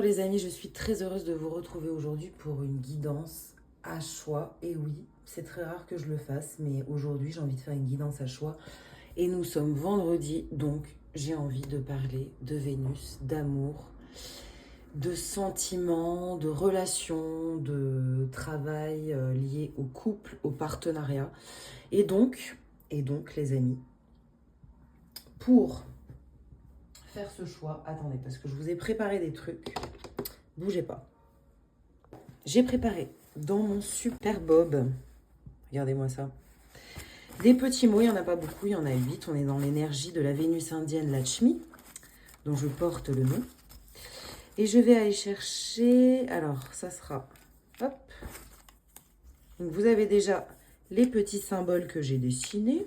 Bonjour les amis, je suis très heureuse de vous retrouver aujourd'hui pour une guidance à choix. Et oui, c'est très rare que je le fasse, mais aujourd'hui j'ai envie de faire une guidance à choix. Et nous sommes vendredi, donc j'ai envie de parler de Vénus, d'amour, de sentiments, de relations, de travail lié au couple, au partenariat. Et donc, les amis, pour faire ce choix, attendez, parce que je vous ai préparé des trucs, bougez pas. J'ai préparé dans mon super bob, regardez-moi ça, des petits mots, il n'y en a pas beaucoup, il y en a 8. On est dans l'énergie de la Vénus indienne Lakshmi, dont je porte le nom. Et je vais aller chercher, alors ça sera, hop. Donc vous avez déjà les petits symboles que j'ai dessinés,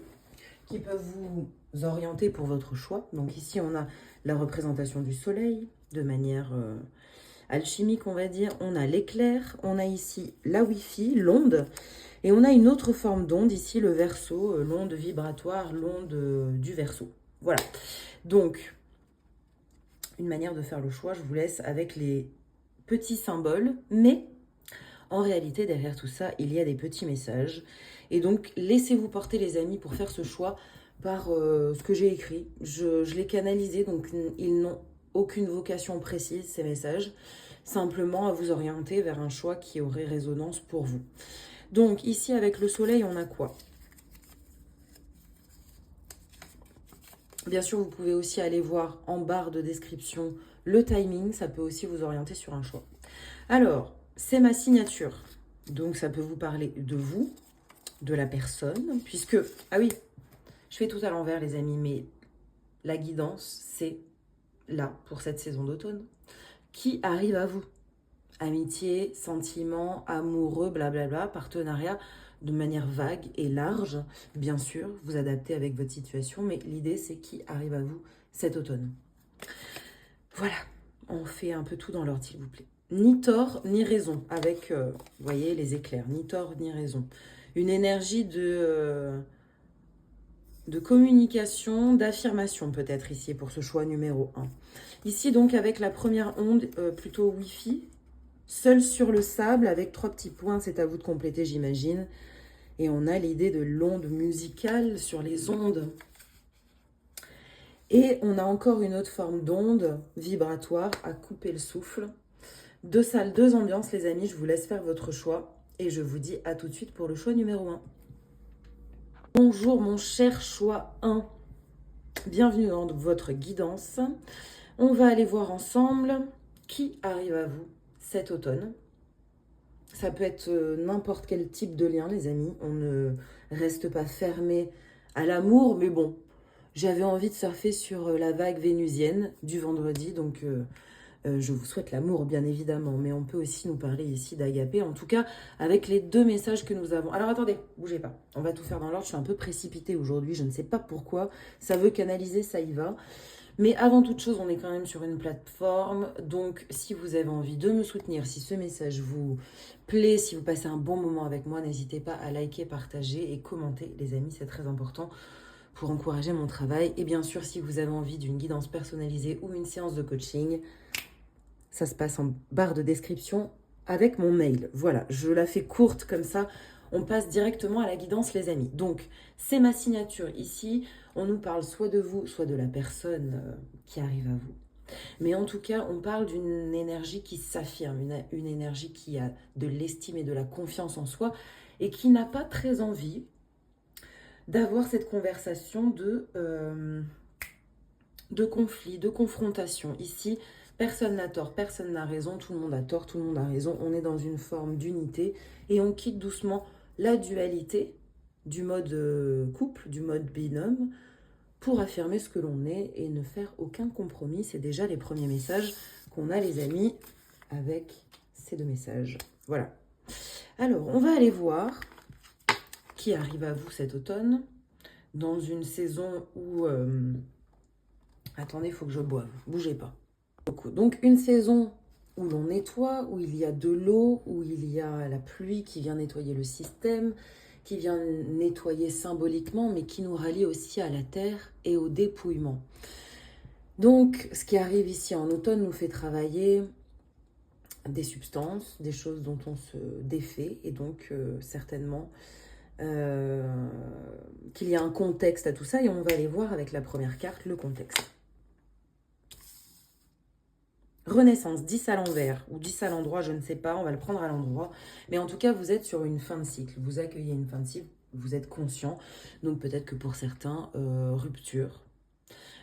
qui peuvent vous orienter pour votre choix. Donc ici on a la représentation du soleil, de manière alchimique on va dire. On a l'éclair, on a ici la Wi-Fi, l'onde. Et on a une autre forme d'onde, ici le Verseau, l'onde vibratoire, l'onde du Verseau. Voilà. Donc, une manière de faire le choix, je vous laisse avec les petits symboles, mais en réalité, derrière tout ça, il y a des petits messages. Et donc, laissez-vous porter les amis pour faire ce choix par ce que j'ai écrit. Je l'ai canalisé, donc ils n'ont aucune vocation précise, ces messages. Simplement à vous orienter vers un choix qui aurait résonance pour vous. Donc ici avec le soleil, on a quoi? Bien sûr, vous pouvez aussi aller voir en barre de description le timing. Ça peut aussi vous orienter sur un choix. Alors, c'est ma signature. Donc ça peut vous parler de vous, de la personne, puisque... Ah oui, je fais tout à l'envers les amis, mais la guidance, c'est là pour cette saison d'automne. Qui arrive à vous? Amitié, sentiments, amoureux, blablabla, partenariat, de manière vague et large. Bien sûr, vous adaptez avec votre situation, mais l'idée, c'est qui arrive à vous cet automne. Voilà, on fait un peu tout dans l'ordre, s'il vous plaît. Ni tort, ni raison, avec, vous voyez, les éclairs. Ni tort, ni raison. Une énergie de communication, d'affirmation, peut-être, ici, pour ce choix numéro 1. Ici, donc, avec la première onde, plutôt Wi-Fi, seul sur le sable avec 3 petits points, c'est à vous de compléter j'imagine. Et on a l'idée de l'onde musicale sur les ondes. Et on a encore une autre forme d'onde vibratoire à couper le souffle. 2 salles, 2 ambiances les amis, je vous laisse faire votre choix. Et je vous dis à tout de suite pour le choix numéro 1. Bonjour mon cher choix 1. Bienvenue dans votre guidance. On va aller voir ensemble qui arrive à vous cet automne. Ça peut être n'importe quel type de lien, les amis. On ne reste pas fermé à l'amour, mais bon, j'avais envie de surfer sur la vague vénusienne du vendredi, donc je vous souhaite l'amour, bien évidemment, mais on peut aussi nous parler ici d'agapé, en tout cas, avec les 2 messages que nous avons. Alors attendez, bougez pas, on va tout faire dans l'ordre, je suis un peu précipitée aujourd'hui, je ne sais pas pourquoi, ça veut canaliser, ça y va. Mais avant toute chose, on est quand même sur une plateforme. Donc, si vous avez envie de me soutenir, si ce message vous plaît, si vous passez un bon moment avec moi, n'hésitez pas à liker, partager et commenter, les amis. C'est très important pour encourager mon travail. Et bien sûr, si vous avez envie d'une guidance personnalisée ou une séance de coaching, ça se passe en barre de description avec mon mail. Voilà, je la fais courte comme ça. On passe directement à la guidance, les amis. Donc, c'est ma signature ici. On nous parle soit de vous, soit de la personne qui arrive à vous. Mais en tout cas, on parle d'une énergie qui s'affirme, une énergie qui a de l'estime et de la confiance en soi et qui n'a pas très envie d'avoir cette conversation de conflit, de confrontation. Ici, personne n'a tort, personne n'a raison, tout le monde a tort, tout le monde a raison. On est dans une forme d'unité et on quitte doucement la dualité du mode couple, du mode binôme, pour affirmer ce que l'on est et ne faire aucun compromis. C'est déjà les premiers messages qu'on a, les amis, avec ces 2 messages. Voilà. Alors, on va aller voir qui arrive à vous cet automne, dans une saison où... Attendez, il faut que je boive. Bougez pas. Donc, une saison où l'on nettoie, où il y a de l'eau, où il y a la pluie qui vient nettoyer le système, qui vient nettoyer symboliquement, mais qui nous rallie aussi à la terre et au dépouillement. Donc, ce qui arrive ici en automne nous fait travailler des substances, des choses dont on se défait, et donc certainement qu'il y a un contexte à tout ça, et on va aller voir avec la première carte le contexte. Renaissance, 10 à l'envers, ou 10 à l'endroit, je ne sais pas, on va le prendre à l'endroit. Mais en tout cas, vous êtes sur une fin de cycle, vous accueillez une fin de cycle, vous êtes conscient. Donc peut-être que pour certains, rupture,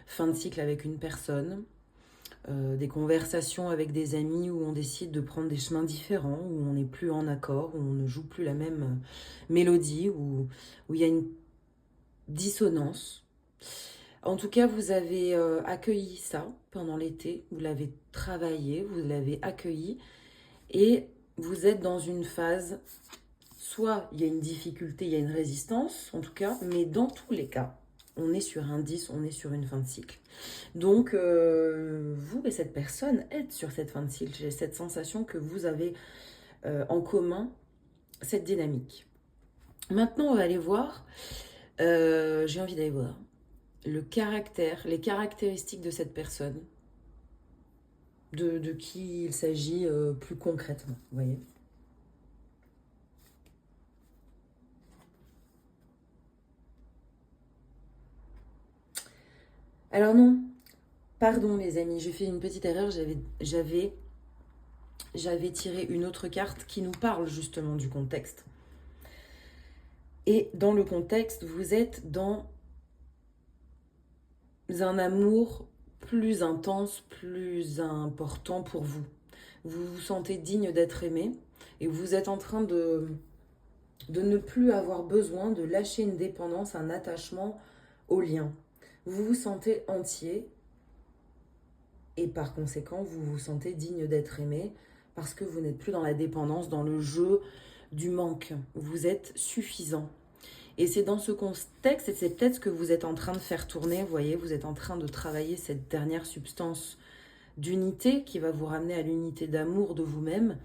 fin de cycle avec une personne, des conversations avec des amis où on décide de prendre des chemins différents, où on n'est plus en accord, où on ne joue plus la même mélodie, où il y a une dissonance. En tout cas, vous avez accueilli ça pendant l'été, vous l'avez travaillé, vous l'avez accueilli, et vous êtes dans une phase, soit il y a une difficulté, il y a une résistance, en tout cas, mais dans tous les cas, on est sur un 10, on est sur une fin de cycle. Donc, vous et cette personne êtes sur cette fin de cycle. J'ai cette sensation que vous avez en commun cette dynamique. Maintenant, on va aller voir, j'ai envie d'aller voir le caractère, les caractéristiques de cette personne, de qui il s'agit plus concrètement, vous voyez. Alors non, pardon les amis, j'ai fait une petite erreur, j'avais tiré une autre carte qui nous parle justement du contexte. Et dans le contexte, vous êtes dans un amour plus intense, plus important pour vous. Vous vous sentez digne d'être aimé et vous êtes en train de ne plus avoir besoin de lâcher une dépendance, un attachement au lien. Vous vous sentez entier et par conséquent, vous vous sentez digne d'être aimé parce que vous n'êtes plus dans la dépendance, dans le jeu du manque. Vous êtes suffisant. Et c'est dans ce contexte, et c'est peut-être ce que vous êtes en train de faire tourner, vous voyez, vous êtes en train de travailler cette dernière substance d'unité qui va vous ramener à l'unité d'amour de vous-même.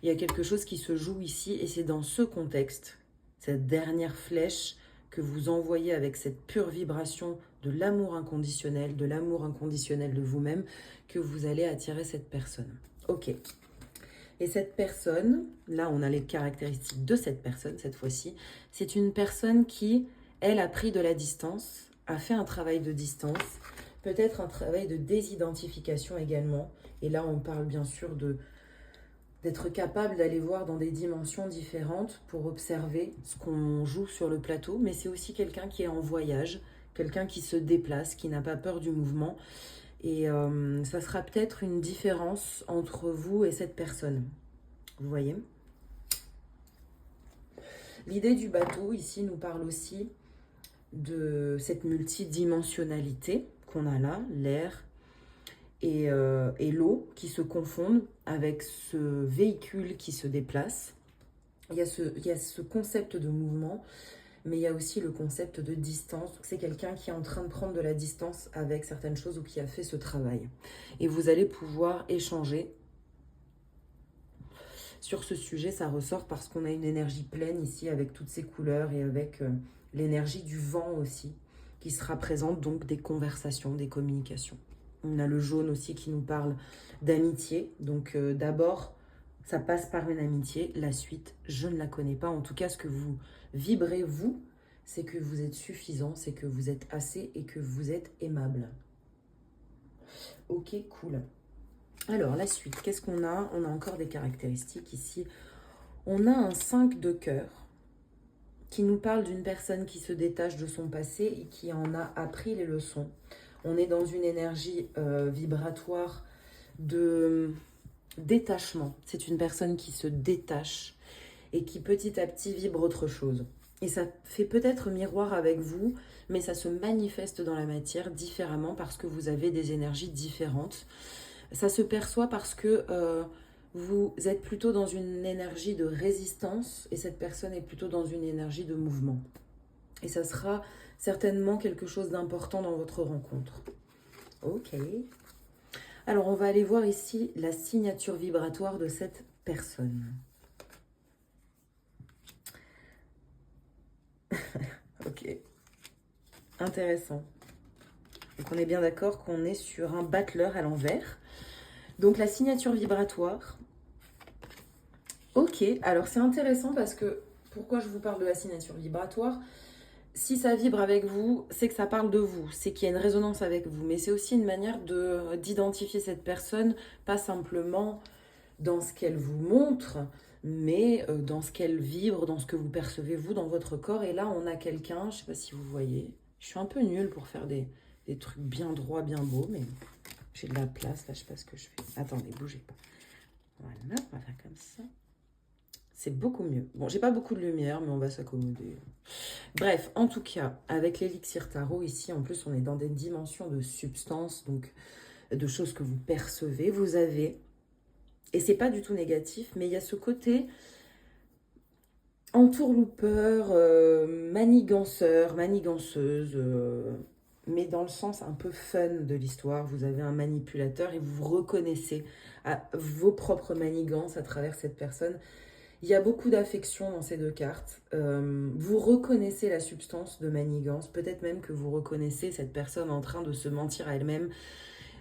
Il y a quelque chose qui se joue ici, et c'est dans ce contexte, cette dernière flèche que vous envoyez avec cette pure vibration de l'amour inconditionnel de vous-même, que vous allez attirer cette personne. Ok. Et cette personne, là on a les caractéristiques de cette personne cette fois-ci, c'est une personne qui, elle, a pris de la distance, a fait un travail de distance, peut-être un travail de désidentification également. Et là on parle bien sûr d'être capable d'aller voir dans des dimensions différentes pour observer ce qu'on joue sur le plateau, mais c'est aussi quelqu'un qui est en voyage, quelqu'un qui se déplace, qui n'a pas peur du mouvement. Et ça sera peut-être une différence entre vous et cette personne. Vous voyez ? L'idée du bateau, ici, nous parle aussi de cette multidimensionnalité qu'on a là, l'air et l'eau qui se confondent avec ce véhicule qui se déplace. Il y a ce concept de mouvement, mais il y a aussi le concept de distance. C'est quelqu'un qui est en train de prendre de la distance avec certaines choses ou qui a fait ce travail. Et vous allez pouvoir échanger sur ce sujet. Ça ressort parce qu'on a une énergie pleine ici avec toutes ces couleurs et avec l'énergie du vent aussi qui sera présente, donc des conversations, des communications. On a le jaune aussi qui nous parle d'amitié. Donc d'abord, ça passe par une amitié. La suite, je ne la connais pas. En tout cas, ce que vous vibrez, vous, c'est que vous êtes suffisant, c'est que vous êtes assez et que vous êtes aimable. Ok, cool. Alors, la suite, qu'est-ce qu'on a? On a encore des caractéristiques ici. On a un 5 de cœur qui nous parle d'une personne qui se détache de son passé et qui en a appris les leçons. On est dans une énergie vibratoire de détachement. C'est une personne qui se détache et qui petit à petit vibre autre chose. Et ça fait peut-être miroir avec vous, mais ça se manifeste dans la matière différemment parce que vous avez des énergies différentes. Ça se perçoit parce que vous êtes plutôt dans une énergie de résistance et cette personne est plutôt dans une énergie de mouvement. Et ça sera certainement quelque chose d'important dans votre rencontre. Ok. Alors, on va aller voir ici la signature vibratoire de cette personne. Ok. Intéressant. Donc, on est bien d'accord qu'on est sur un battleur à l'envers. Donc, la signature vibratoire, Ok, alors c'est intéressant parce que pourquoi je vous parle de la signature vibratoire? Si ça vibre avec vous, c'est que ça parle de vous, c'est qu'il y a une résonance avec vous, mais c'est aussi une manière de d'identifier cette personne, pas simplement dans ce qu'elle vous montre, mais dans ce qu'elle vibre, dans ce que vous percevez vous dans votre corps. Et là, on a quelqu'un, je sais pas si vous voyez, je suis un peu nulle pour faire des trucs bien droits, bien beaux, mais j'ai de la place, là, je sais pas ce que je fais. Attendez, bougez pas. Voilà, on va faire comme ça. C'est beaucoup mieux. Bon, j'ai pas beaucoup de lumière, mais on va s'accommoder. Bref, en tout cas, avec l'élixir tarot, ici, en plus, on est dans des dimensions de substance, donc de choses que vous percevez. Vous avez, et c'est pas du tout négatif, mais il y a ce côté entourloupeur, maniganceur, maniganceuse, mais dans le sens un peu fun de l'histoire. Vous avez un manipulateur et vous reconnaissez à vos propres manigances à travers cette personne. Il y a beaucoup d'affection dans ces deux cartes. Vous reconnaissez la substance de manigance. Peut-être même que vous reconnaissez cette personne en train de se mentir à elle-même.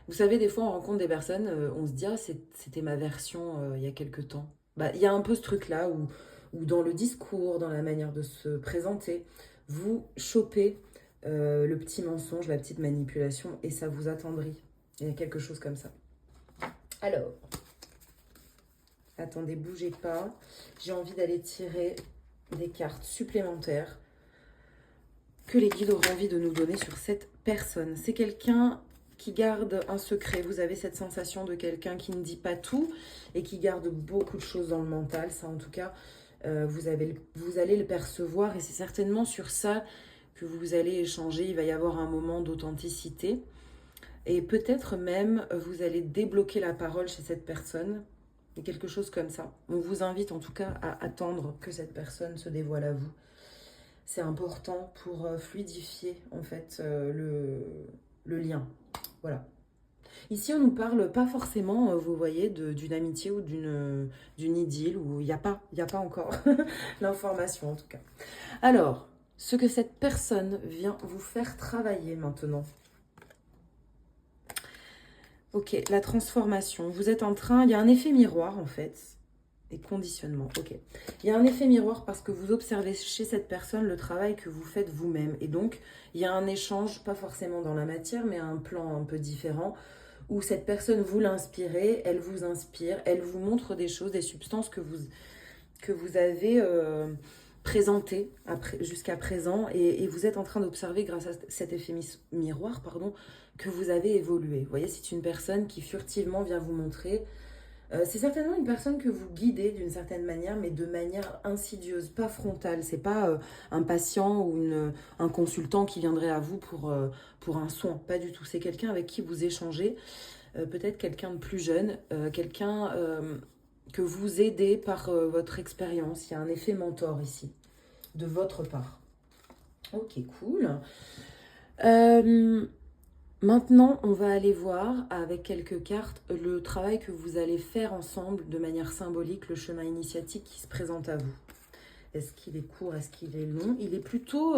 Vous savez, des fois, on rencontre des personnes, on se dit, ah, c'était ma version il y a quelques temps. Bah, il y a un peu ce truc-là où dans le discours, dans la manière de se présenter, vous chopez le petit mensonge, la petite manipulation, et ça vous attendrit. Il y a quelque chose comme ça. Alors, attendez, bougez pas. J'ai envie d'aller tirer des cartes supplémentaires que les guides auront envie de nous donner sur cette personne. C'est quelqu'un qui garde un secret. Vous avez cette sensation de quelqu'un qui ne dit pas tout et qui garde beaucoup de choses dans le mental. Ça, en tout cas, vous allez le percevoir et c'est certainement sur ça que vous allez échanger. Il va y avoir un moment d'authenticité et peut-être même vous allez débloquer la parole chez cette personne. Et quelque chose comme ça. On vous invite en tout cas à attendre que cette personne se dévoile à vous. C'est important pour fluidifier en fait le lien. Voilà. Ici, on nous parle pas forcément, vous voyez, d'une amitié ou d'une idylle où il n'y a pas encore l'information en tout cas. Alors, ce que cette personne vient vous faire travailler maintenant. Ok, la transformation. Vous êtes en train, il y a un effet miroir en fait. Et conditionnement, ok. Il y a un effet miroir parce que vous observez chez cette personne le travail que vous faites vous-même. Et donc, il y a un échange, pas forcément dans la matière, mais à un plan un peu différent, où cette personne vous l'inspirez, elle vous inspire, elle vous montre des choses, des substances que vous avez présentées jusqu'à présent. Et vous êtes en train d'observer, grâce à cet effet miroir, pardon, que vous avez évolué. Vous voyez, c'est une personne qui furtivement vient vous montrer. C'est certainement une personne que vous guidez d'une certaine manière, mais de manière insidieuse, pas frontale. C'est pas un patient ou un consultant qui viendrait à vous pour un soin, pas du tout. C'est quelqu'un avec qui vous échangez, peut-être quelqu'un de plus jeune, quelqu'un que vous aidez par votre expérience. Il y a un effet mentor ici, de votre part. Ok, cool. Maintenant, on va aller voir avec quelques cartes le travail que vous allez faire ensemble de manière symbolique, le chemin initiatique qui se présente à vous. Est-ce qu'il est court, est-ce qu'il est long? Il est plutôt...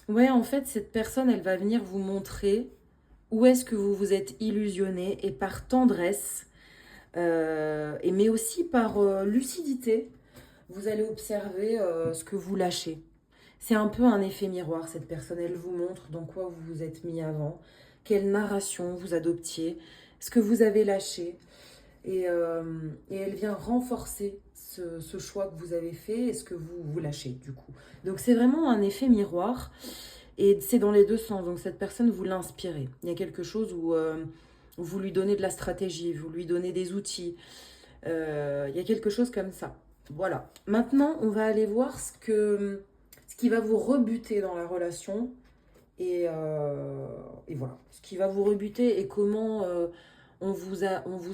Ouais, en fait, cette personne, elle va venir vous montrer où est-ce que vous vous êtes illusionné et par tendresse, mais aussi par lucidité, vous allez observer ce que vous lâchez. C'est un peu un effet miroir, cette personne. Elle vous montre dans quoi vous vous êtes mis avant, quelle narration vous adoptiez, ce que vous avez lâché. Et elle vient renforcer ce choix que vous avez fait et ce que vous lâchez, du coup. Donc, c'est vraiment un effet miroir. Et c'est dans les deux sens. Donc, cette personne, vous l'inspirez. Il y a quelque chose où vous lui donnez de la stratégie, vous lui donnez des outils. Il y a quelque chose comme ça. Voilà. Maintenant, on va aller voir ce qui va vous rebuter dans la relation et voilà. Ce qui va vous rebuter et comment on vous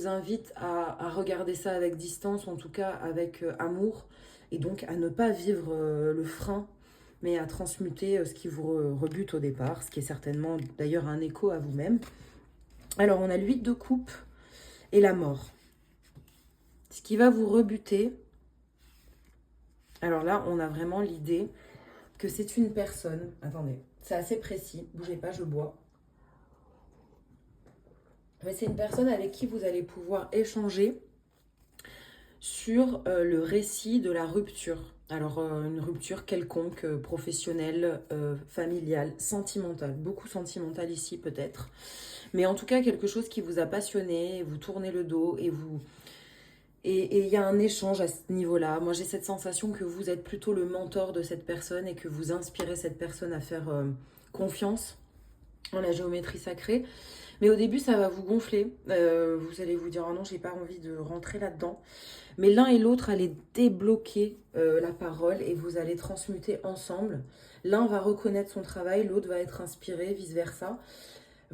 invite à regarder ça avec distance, en tout cas avec amour, et donc à ne pas vivre le frein, mais à transmuter ce qui vous rebute au départ, ce qui est certainement d'ailleurs un écho à vous-même. Alors, on a le 8 de coupe et la mort. Ce qui va vous rebuter, alors là, on a vraiment l'idée que c'est une personne. Attendez, c'est assez précis. Bougez pas, je bois. Mais c'est une personne avec qui vous allez pouvoir échanger sur le récit de la rupture. Alors, une rupture quelconque, professionnelle, familiale, sentimentale. Beaucoup sentimentale ici, peut-être. Mais en tout cas, quelque chose qui vous a passionné, vous tournez le dos et vous... Et il y a un échange à ce niveau-là. Moi, j'ai cette sensation que vous êtes plutôt le mentor de cette personne et que vous inspirez cette personne à faire confiance en la géométrie sacrée. Mais au début, ça va vous gonfler. Vous allez vous dire, oh non, j'ai pas envie de rentrer là-dedans. Mais l'un et l'autre allez débloquer la parole et vous allez transmuter ensemble. L'un va reconnaître son travail, l'autre va être inspiré, vice-versa.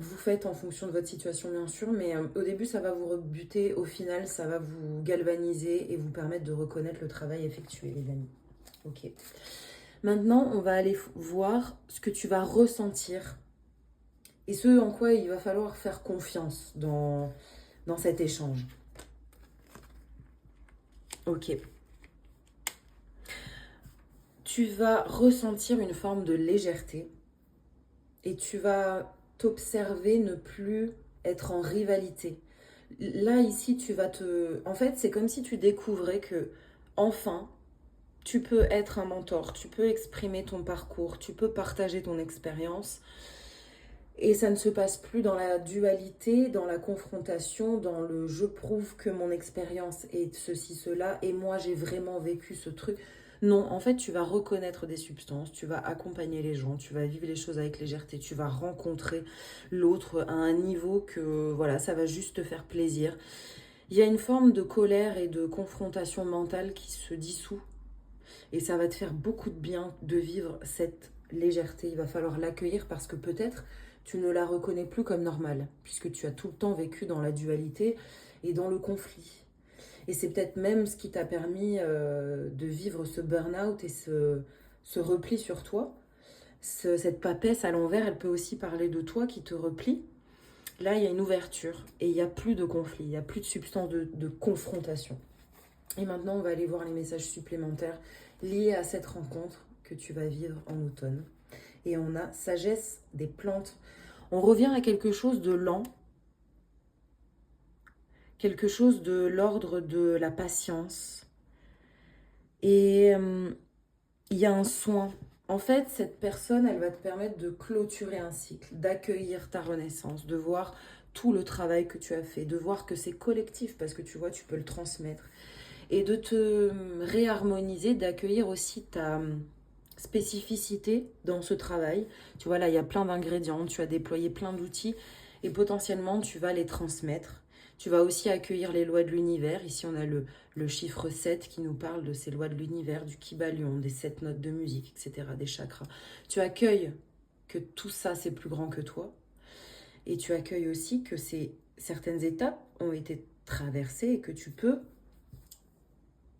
Vous faites en fonction de votre situation, bien sûr, mais au début, ça va vous rebuter. Au final, ça va vous galvaniser et vous permettre de reconnaître le travail effectué, les amis. Ok. Maintenant, on va aller voir ce que tu vas ressentir et ce en quoi il va falloir faire confiance dans cet échange. Ok. Tu vas ressentir une forme de légèreté et tu vas t'observer ne plus être en rivalité. Là, ici, tu vas te... En fait, c'est comme si tu découvrais que, enfin, tu peux être un mentor, tu peux exprimer ton parcours, tu peux partager ton expérience. Et ça ne se passe plus dans la dualité, dans la confrontation, dans le je prouve que mon expérience est ceci, cela, et moi j'ai vraiment vécu ce truc. Non, en fait, tu vas reconnaître des substances, tu vas accompagner les gens, tu vas vivre les choses avec légèreté, tu vas rencontrer l'autre à un niveau que, voilà, ça va juste te faire plaisir. Il y a une forme de colère et de confrontation mentale qui se dissout, et ça va te faire beaucoup de bien de vivre cette légèreté. Il va falloir l'accueillir parce que peut-être tu ne la reconnais plus comme normale, puisque tu as tout le temps vécu dans la dualité et dans le conflit. Et c'est peut-être même ce qui t'a permis de vivre ce burn-out et ce repli sur toi. Cette papesse à l'envers, elle peut aussi parler de toi qui te replie. Là, il y a une ouverture et il n'y a plus de conflit, il n'y a plus de substance de confrontation. Et maintenant, on va aller voir les messages supplémentaires liés à cette rencontre que tu vas vivre en automne. Et on a sagesse des plantes. On revient à quelque chose de lent, quelque chose de l'ordre de la patience. Et il y a un soin. En fait, cette personne, elle va te permettre de clôturer un cycle, d'accueillir ta renaissance, de voir tout le travail que tu as fait, de voir que c'est collectif parce que tu vois, tu peux le transmettre. Et de te réharmoniser, d'accueillir aussi ta spécificité dans ce travail. Tu vois, là, il y a plein d'ingrédients, tu as déployé plein d'outils et potentiellement, tu vas les transmettre. Tu vas aussi accueillir les lois de l'univers. Ici, on a le chiffre 7 qui nous parle de ces lois de l'univers, du Kybalion, des 7 notes de musique, etc., des chakras. Tu accueilles que tout ça, c'est plus grand que toi. Et tu accueilles aussi que certaines étapes ont été traversées et que tu peux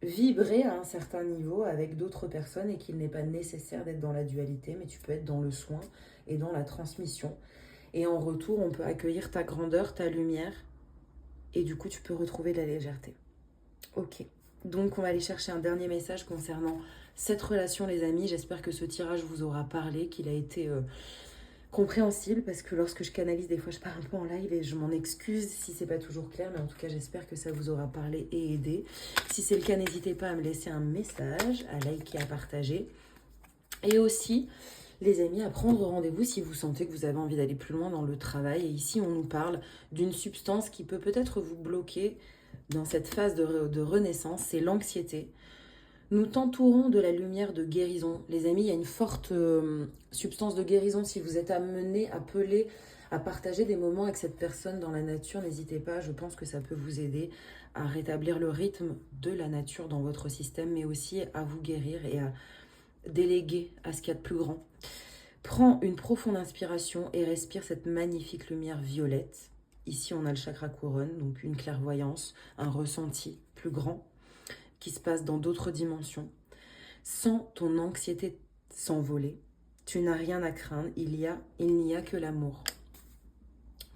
vibrer à un certain niveau avec d'autres personnes et qu'il n'est pas nécessaire d'être dans la dualité, mais tu peux être dans le soin et dans la transmission. Et en retour, on peut accueillir ta grandeur, ta lumière, et du coup, tu peux retrouver de la légèreté. Ok, donc on va aller chercher un dernier message concernant cette relation, les amis. J'espère que ce tirage vous aura parlé, qu'il a été compréhensible, parce que lorsque je canalise, des fois je pars un peu en live et je m'en excuse si c'est pas toujours clair, mais en tout cas j'espère que ça vous aura parlé et aidé. Si c'est le cas, n'hésitez pas à me laisser un message, à liker, à partager. Et aussi, les amis, à prendre rendez-vous si vous sentez que vous avez envie d'aller plus loin dans le travail. Et ici, on nous parle d'une substance qui peut peut-être vous bloquer dans cette phase de renaissance, c'est l'anxiété. Nous t'entourons de la lumière de guérison. Les amis, il y a une forte substance de guérison. Si vous êtes amené, appelé à partager des moments avec cette personne dans la nature, n'hésitez pas. Je pense que ça peut vous aider à rétablir le rythme de la nature dans votre système, mais aussi à vous guérir et à déléguer à ce qu'il y a de plus grand. Prends une profonde inspiration et respire cette magnifique lumière violette. Ici, on a le chakra couronne, donc une clairvoyance, un ressenti plus grand qui se passe dans d'autres dimensions. Sens ton anxiété s'envoler. Tu n'as rien à craindre, il n'y a que l'amour.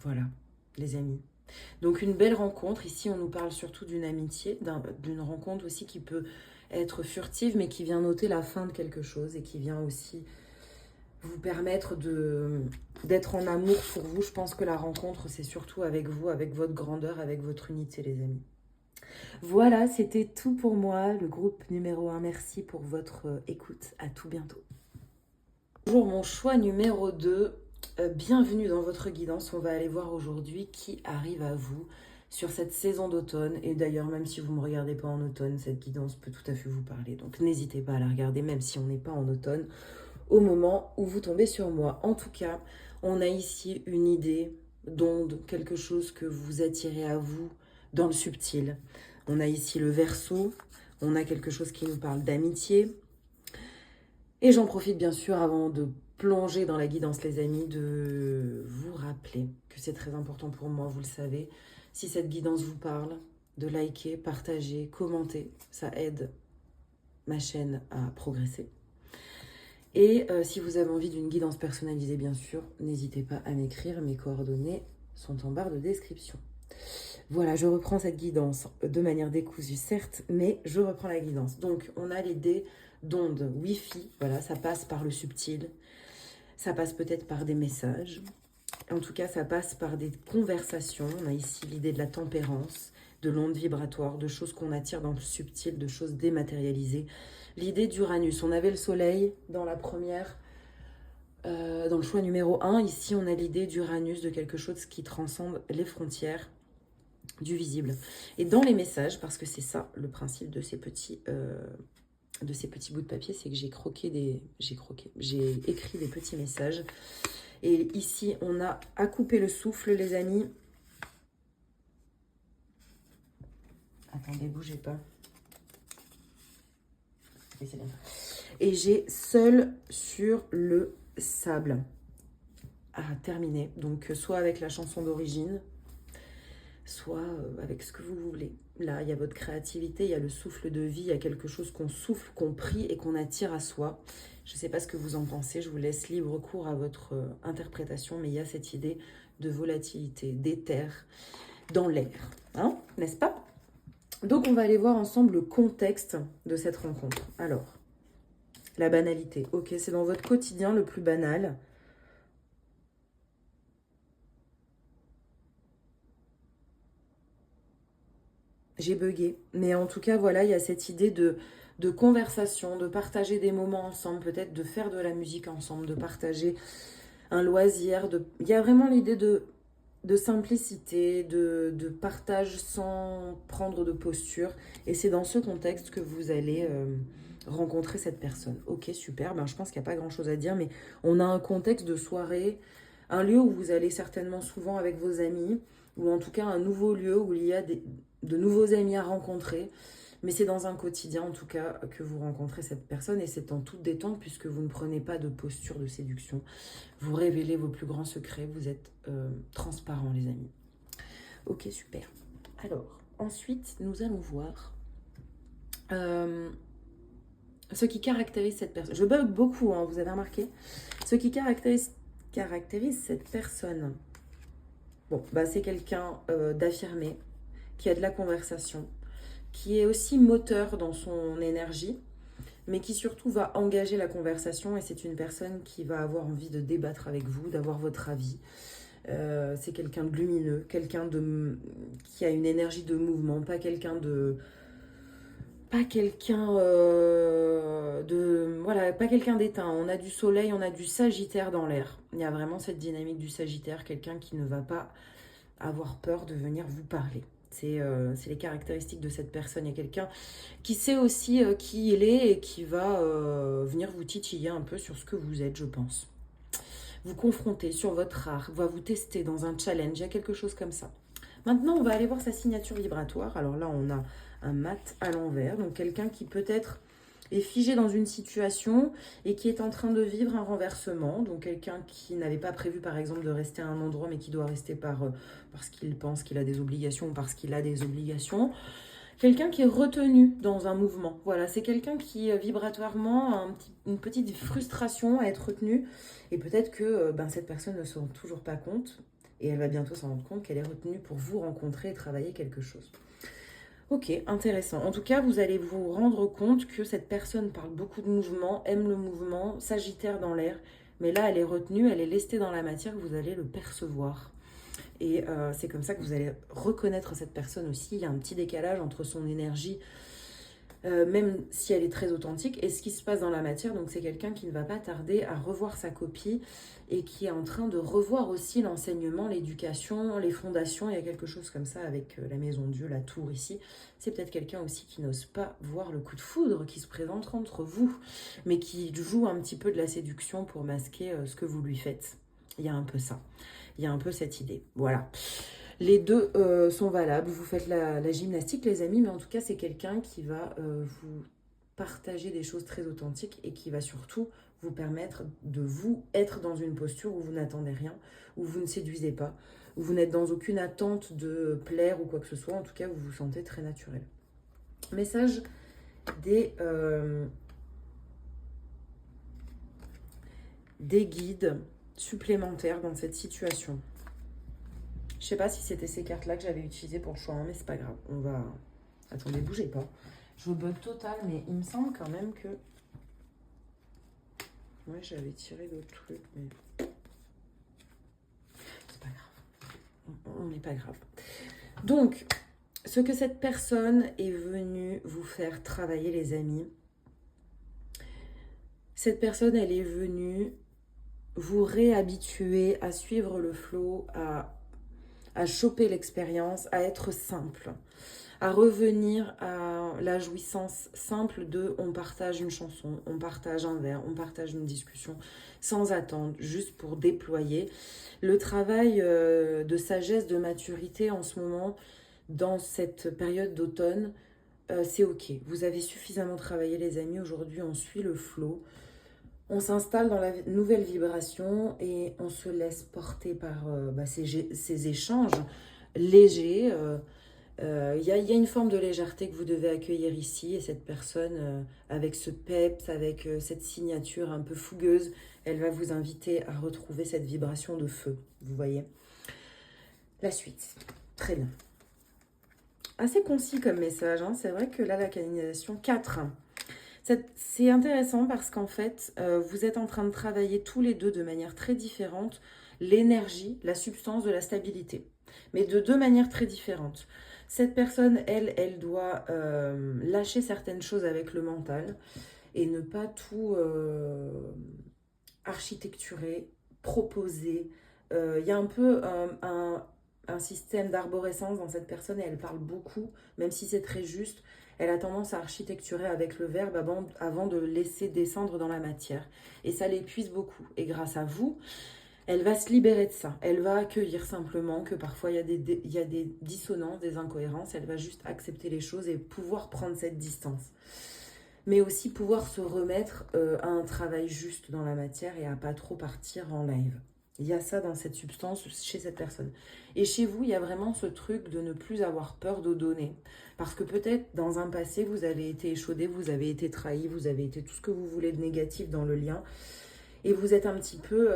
Voilà, les amis. Donc une belle rencontre. Ici, on nous parle surtout d'une amitié, d'une rencontre aussi qui peut être furtive, mais qui vient noter la fin de quelque chose et qui vient aussi vous permettre d'être en amour pour vous. Je pense que la rencontre, c'est surtout avec vous, avec votre grandeur, avec votre unité, les amis. Voilà, c'était tout pour moi, le groupe numéro 1. Merci pour votre écoute. À tout bientôt. Bonjour, mon choix numéro 2. Bienvenue dans votre guidance. On va aller voir aujourd'hui qui arrive à vous sur cette saison d'automne. Et d'ailleurs, même si vous ne me regardez pas en automne, cette guidance peut tout à fait vous parler. Donc n'hésitez pas à la regarder, même si on n'est pas en automne, au moment où vous tombez sur moi. En tout cas, on a ici une idée d'onde, quelque chose que vous attirez à vous dans le subtil. On a ici le Verseau, on a quelque chose qui nous parle d'amitié. Et j'en profite bien sûr avant de plonger dans la guidance les amis, de vous rappeler que c'est très important pour moi, vous le savez. Si cette guidance vous parle, de liker, partager, commenter, ça aide ma chaîne à progresser. Et si vous avez envie d'une guidance personnalisée, bien sûr, n'hésitez pas à m'écrire, mes coordonnées sont en barre de description. Voilà, je reprends cette guidance de manière décousue, certes, mais je reprends la guidance. Donc, on a l'idée d'ondes Wi-Fi, voilà, ça passe par le subtil, ça passe peut-être par des messages, en tout cas, ça passe par des conversations. On a ici l'idée de la tempérance, de l'onde vibratoire, de choses qu'on attire dans le subtil, de choses dématérialisées. L'idée d'Uranus, on avait le soleil dans la première... dans le choix numéro 1, ici on a l'idée d'Uranus, de quelque chose qui transcende les frontières du visible. Et dans les messages, parce que c'est ça le principe de ces petits bouts de papier, c'est que j'ai écrit des petits messages. Et ici, on a à couper le souffle, les amis. Attendez, bougez pas. Oui, c'est bien. Et j'ai seul sur le sable à terminer. Donc, soit avec la chanson d'origine, soit avec ce que vous voulez. Là, il y a votre créativité, il y a le souffle de vie, il y a quelque chose qu'on souffle, qu'on prie et qu'on attire à soi. Je ne sais pas ce que vous en pensez, je vous laisse libre cours à votre interprétation, mais il y a cette idée de volatilité, d'éther dans l'air, hein, n'est-ce pas? Donc, on va aller voir ensemble le contexte de cette rencontre. Alors, la banalité, ok, c'est dans votre quotidien le plus banal. J'ai bugué. Mais en tout cas, voilà, il y a cette idée de conversation, de partager des moments ensemble, peut-être de faire de la musique ensemble, de partager un loisir. Il y a vraiment l'idée de simplicité, de partage sans prendre de posture. Et c'est dans ce contexte que vous allez rencontrer cette personne. Ok, super. Ben, je pense qu'il n'y a pas grand-chose à dire, mais on a un contexte de soirée, un lieu où vous allez certainement souvent avec vos amis, ou en tout cas un nouveau lieu où il y a de nouveaux amis à rencontrer. Mais c'est dans un quotidien, en tout cas, que vous rencontrez cette personne et c'est en toute détente puisque vous ne prenez pas de posture de séduction. Vous révélez vos plus grands secrets, vous êtes transparent, les amis. Ok, super. Alors, ensuite, nous allons voir ce qui caractérise cette personne. Je bug beaucoup, hein, vous avez remarqué. Ce qui caractérise cette personne, bon, bah, c'est quelqu'un d'affirmé, qui a de la conversation, qui est aussi moteur dans son énergie, mais qui surtout va engager la conversation. Et c'est une personne qui va avoir envie de débattre avec vous, d'avoir votre avis. C'est quelqu'un de lumineux, quelqu'un qui a une énergie de mouvement, pas quelqu'un voilà, pas quelqu'un d'éteint. On a du soleil, on a du sagittaire dans l'air. Il y a vraiment cette dynamique du sagittaire, quelqu'un qui ne va pas avoir peur de venir vous parler. C'est les caractéristiques de cette personne. Il y a quelqu'un qui sait aussi qui il est et qui va venir vous titiller un peu sur ce que vous êtes, je pense. Vous confronter sur votre art, va vous tester dans un challenge, il y a quelque chose comme ça. Maintenant, on va aller voir sa signature vibratoire. Alors là, on a un mat à l'envers, donc quelqu'un qui peut-être est figé dans une situation et qui est en train de vivre un renversement. Donc quelqu'un qui n'avait pas prévu par exemple de rester à un endroit mais qui doit rester parce qu'il pense qu'il a des obligations ou parce qu'il a des obligations. Quelqu'un qui est retenu dans un mouvement. Voilà, c'est quelqu'un qui vibratoirement a une petite frustration à être retenu. Et peut-être que cette personne ne se rend toujours pas compte et elle va bientôt s'en rendre compte qu'elle est retenue pour vous rencontrer et travailler quelque chose. Ok, intéressant. En tout cas, vous allez vous rendre compte que cette personne parle beaucoup de mouvement, aime le mouvement, sagittaire dans l'air. Mais là, elle est retenue, elle est lestée dans la matière, vous allez le percevoir. Et c'est comme ça que vous allez reconnaître cette personne aussi. Il y a un petit décalage entre son énergie, même si elle est très authentique, et ce qui se passe dans la matière. Donc c'est quelqu'un qui ne va pas tarder à revoir sa copie et qui est en train de revoir aussi l'enseignement, l'éducation, les fondations. Il y a quelque chose comme ça avec la maison Dieu, la tour ici. C'est peut-être quelqu'un aussi qui n'ose pas voir le coup de foudre qui se présente entre vous, mais qui joue un petit peu de la séduction pour masquer ce que vous lui faites. Il y a un peu ça. Il y a un peu cette idée. Voilà. Les deux sont valables. Vous faites la gymnastique, les amis, mais en tout cas, c'est quelqu'un qui va vous partager des choses très authentiques et qui va surtout vous permettre de vous être dans une posture où vous n'attendez rien, où vous ne séduisez pas, où vous n'êtes dans aucune attente de plaire ou quoi que ce soit. En tout cas, vous vous sentez très naturel. Message des guides supplémentaires dans cette situation. Je sais pas si c'était ces cartes-là que j'avais utilisées pour le choix 1, mais c'est pas grave. On va... Attendez, bougez pas. Je vous bug total, mais il me semble quand même que... Ouais, j'avais tiré d'autres trucs, mais... C'est pas grave. On n'est pas grave. Donc, ce que cette personne est venue vous faire travailler, les amis, cette personne, elle est venue vous réhabituer à suivre le flow, à choper l'expérience, à être simple, à revenir à la jouissance simple de on partage une chanson, on partage un verre, on partage une discussion sans attendre, juste pour déployer. Le travail de sagesse, de maturité en ce moment, dans cette période d'automne, c'est ok. Vous avez suffisamment travaillé, les amis. Aujourd'hui, on suit le flow. On s'installe dans la nouvelle vibration et on se laisse porter par ces échanges légers. Il y a une forme de légèreté que vous devez accueillir ici. Et cette personne, avec ce peps, avec cette signature un peu fougueuse, elle va vous inviter à retrouver cette vibration de feu. Vous voyez? La suite. Très bien. Assez concis comme message. Hein. C'est vrai que là, la canalisation 4. C'est intéressant parce qu'en fait, vous êtes en train de travailler tous les deux de manière très différente l'énergie, la substance de la stabilité, mais de deux manières très différentes. Cette personne, elle doit lâcher certaines choses avec le mental et ne pas tout architecturer, proposer. Il y a un peu un système d'arborescence dans cette personne et elle parle beaucoup, même si c'est très juste. Elle a tendance à architecturer avec le verbe avant de laisser descendre dans la matière. Et ça l'épuise beaucoup. Et grâce à vous, elle va se libérer de ça. Elle va accueillir simplement que parfois il y a des dissonances, des incohérences. Elle va juste accepter les choses et pouvoir prendre cette distance. Mais aussi pouvoir se remettre à un travail juste dans la matière et à pas trop partir en live. Il y a ça dans cette substance chez cette personne. Et chez vous, il y a vraiment ce truc de ne plus avoir peur de donner. Parce que peut-être dans un passé, vous avez été échaudé, vous avez été trahi, vous avez été tout ce que vous voulez de négatif dans le lien. Et vous êtes un petit peu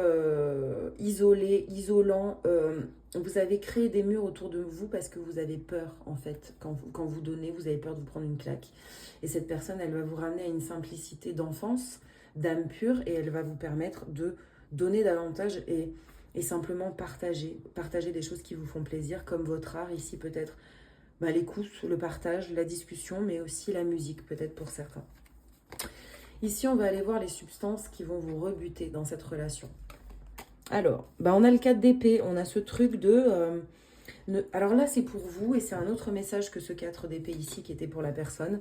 isolé, isolant. Vous avez créé des murs autour de vous parce que vous avez peur, en fait. Quand vous donnez, vous avez peur de vous prendre une claque. Et cette personne, elle va vous ramener à une simplicité d'enfance, d'âme pure, et elle va vous permettre de donner davantage et simplement partager des choses qui vous font plaisir, comme votre art ici peut-être, l'écoute, le partage, la discussion, mais aussi la musique peut-être pour certains. Ici, on va aller voir les substances qui vont vous rebuter dans cette relation. Alors, on a le 4 d'épée, on a ce truc de... alors là, c'est pour vous, et c'est un autre message que ce 4 d'épée ici qui était pour la personne.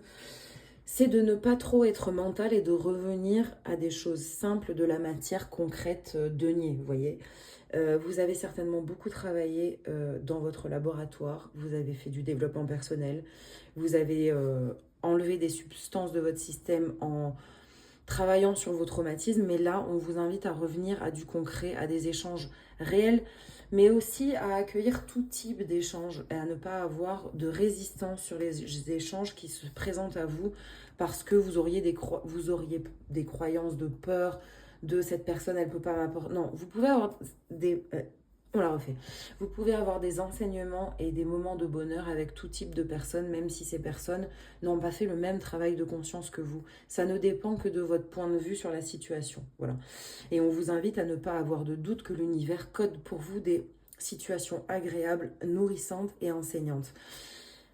C'est de ne pas trop être mental et de revenir à des choses simples de la matière concrète denier, vous voyez. Vous avez certainement beaucoup travaillé dans votre laboratoire, vous avez fait du développement personnel, vous avez enlevé des substances de votre système en travaillant sur vos traumatismes, mais là, on vous invite à revenir à du concret, à des échanges réels, mais aussi à accueillir tout type d'échanges et à ne pas avoir de résistance sur les échanges qui se présentent à vous parce que vous auriez des croyances de peur de cette personne, elle ne peut pas m'apporter. Non, vous pouvez avoir on la refait. Vous pouvez avoir des enseignements et des moments de bonheur avec tout type de personnes, même si ces personnes n'ont pas fait le même travail de conscience que vous. Ça ne dépend que de votre point de vue sur la situation. Voilà. Et on vous invite à ne pas avoir de doute que l'univers code pour vous des situation agréable, nourrissante et enseignante.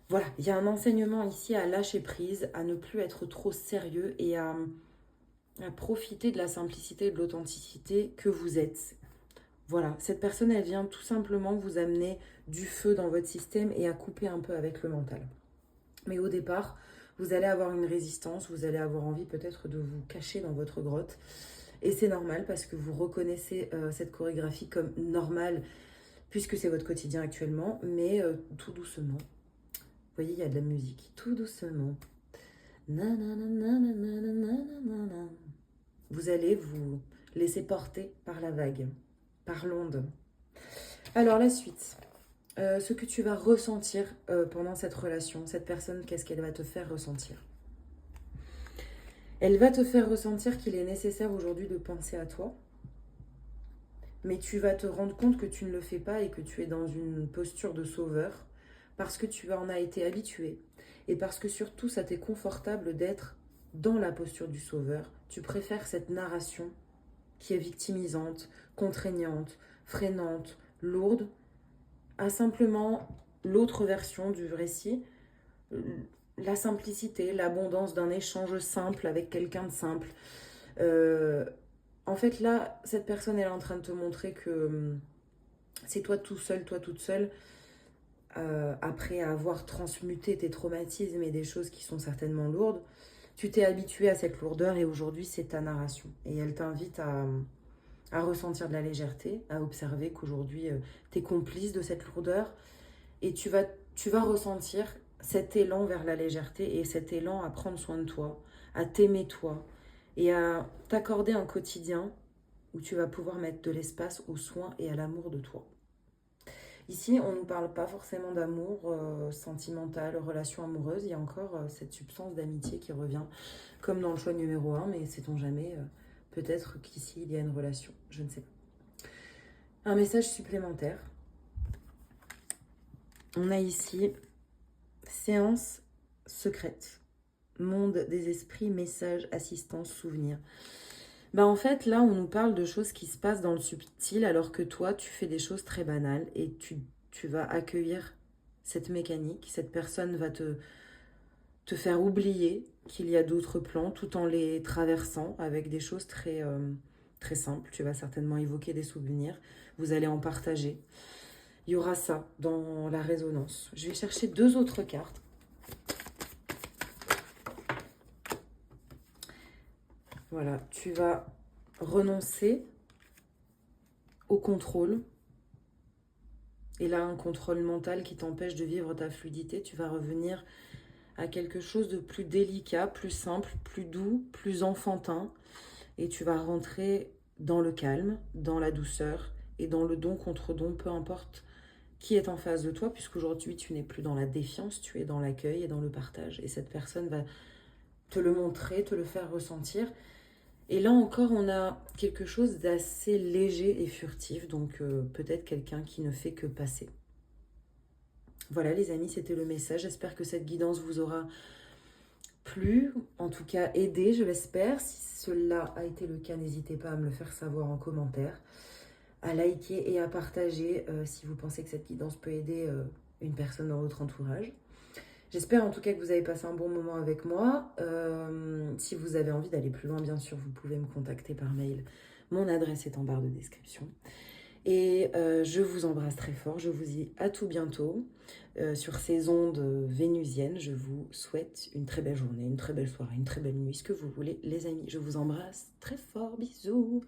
Voilà, il y a un enseignement ici à lâcher prise, à ne plus être trop sérieux et à profiter de la simplicité et de l'authenticité que vous êtes. Voilà, cette personne, elle vient tout simplement vous amener du feu dans votre système et à couper un peu avec le mental. Mais au départ, vous allez avoir une résistance, vous allez avoir envie peut-être de vous cacher dans votre grotte. Et c'est normal parce que vous reconnaissez cette chorégraphie comme normale, puisque c'est votre quotidien actuellement, mais tout doucement. Vous voyez, il y a de la musique. Tout doucement. Vous allez vous laisser porter par la vague, par l'onde. Alors la suite. Ce que tu vas ressentir pendant cette relation, cette personne, qu'est-ce qu'elle va te faire ressentir? Elle va te faire ressentir qu'il est nécessaire aujourd'hui de penser à toi, mais tu vas te rendre compte que tu ne le fais pas et que tu es dans une posture de sauveur parce que tu en as été habitué et parce que surtout ça t'est confortable d'être dans la posture du sauveur. Tu préfères cette narration qui est victimisante, contraignante, freinante, lourde, à simplement l'autre version du récit, la simplicité, l'abondance d'un échange simple avec quelqu'un de simple. En fait, là, cette personne, elle est en train de te montrer que c'est toi tout seul, toi toute seule, après avoir transmuté tes traumatismes et des choses qui sont certainement lourdes, tu t'es habitué à cette lourdeur et aujourd'hui, c'est ta narration. Et elle t'invite à ressentir de la légèreté, à observer qu'aujourd'hui, tu es complice de cette lourdeur et tu vas ressentir cet élan vers la légèreté et cet élan à prendre soin de toi, à t'aimer toi et à t'accorder un quotidien où tu vas pouvoir mettre de l'espace au soin et à l'amour de toi. Ici, on ne nous parle pas forcément d'amour sentimental, relation amoureuse. Il y a encore cette substance d'amitié qui revient, comme dans le choix numéro 1, mais sait-on jamais, peut-être qu'ici, il y a une relation. Je ne sais pas. Un message supplémentaire. On a ici séance secrète. Monde des esprits, message, assistance, souvenir. En fait, là, on nous parle de choses qui se passent dans le subtil, alors que toi, tu fais des choses très banales et tu vas accueillir cette mécanique. Cette personne va te faire oublier qu'il y a d'autres plans tout en les traversant avec des choses très, très simples. Tu vas certainement évoquer des souvenirs. Vous allez en partager. Il y aura ça dans la résonance. Je vais chercher 2 autres cartes. Voilà, tu vas renoncer au contrôle. Et là, un contrôle mental qui t'empêche de vivre ta fluidité. Tu vas revenir à quelque chose de plus délicat, plus simple, plus doux, plus enfantin. Et tu vas rentrer dans le calme, dans la douceur et dans le don contre don, peu importe qui est en face de toi, puisqu'aujourd'hui, tu n'es plus dans la défiance, tu es dans l'accueil et dans le partage. Et cette personne va te le montrer, te le faire ressentir. Et là encore, on a quelque chose d'assez léger et furtif, donc peut-être quelqu'un qui ne fait que passer. Voilà les amis, c'était le message. J'espère que cette guidance vous aura plu, en tout cas aidé, je l'espère. Si cela a été le cas, n'hésitez pas à me le faire savoir en commentaire, à liker et à partager si vous pensez que cette guidance peut aider une personne dans votre entourage. J'espère en tout cas que vous avez passé un bon moment avec moi. Si vous avez envie d'aller plus loin, bien sûr, vous pouvez me contacter par mail. Mon adresse est en barre de description. Et je vous embrasse très fort. Je vous dis à tout bientôt sur ces ondes vénusiennes. Je vous souhaite une très belle journée, une très belle soirée, une très belle nuit, ce que vous voulez, les amis. Je vous embrasse très fort. Bisous.